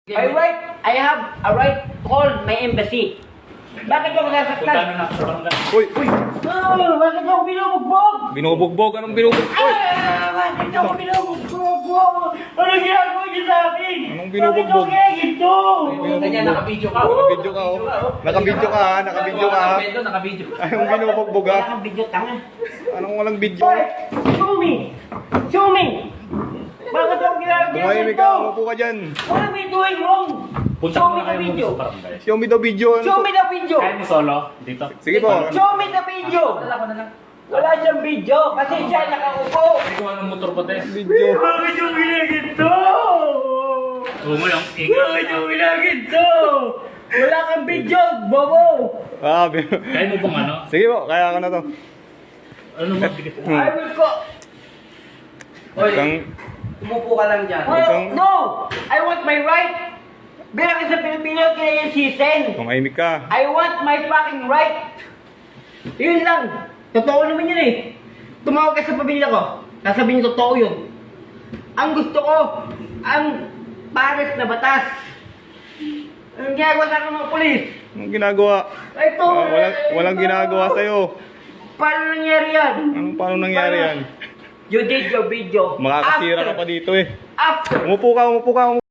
I have a right to call my embassy. Bakit ako nasasaktan? Uy! Oh, bakit ako binubugbog? Binubugbog? Anong binubugbog? Uy! Bakit ako binubugbog? Ano ginagawa niyo sa akin? Anong binubugbog? Bakit ako kaya ito? Ganyan, nakabidyo ka. Nakabidyo ka, oh. Nakabidyo ka, ha? Nakabidyo ka, ha? Nakabidyo. Anong binubugbog, ha? Wala kang video, tanga. Anong walang video? Boy, show me! Show me! Bakit ako ginagawa Tumahimik ito? ka, umupo ka dyan. What am I doing wrong? Show me the video. Show me the video. Show me the video. Kaya mo solo dito? Sige po. Show me the video. Dala ko na lang. Wala siyang video kasi siya nakaupo. Hindi ko anong motor ba tayo? Video. Bakit yung ginagito? Huwag mo lang. Bakit yung ginagito? Wala kang video, bobo. Ah, Kaya mo bang ano? sige po, kaya ko na to. Ano mo? Bigat. I will go. Kang, Umupo ka lang dyan. No! I want my right. Bilang isang Pilipino, kaya yung season. tumahimik ka. I want my fucking right. Yun lang. Totoo naman yun eh. Tumawag ka sa pamilya ko. Sasabihin niyo totoo yun. Ang gusto ko, ang pares na batas. Ang ginagawa sa akin ng mga polis. Anong ginagawa? Ito. Walang ginagawa sa'yo. Paano nangyari yan? Paano nangyari yan? You did your video. Makakasira ka pa dito eh. After. Umupo ka, umupo ka.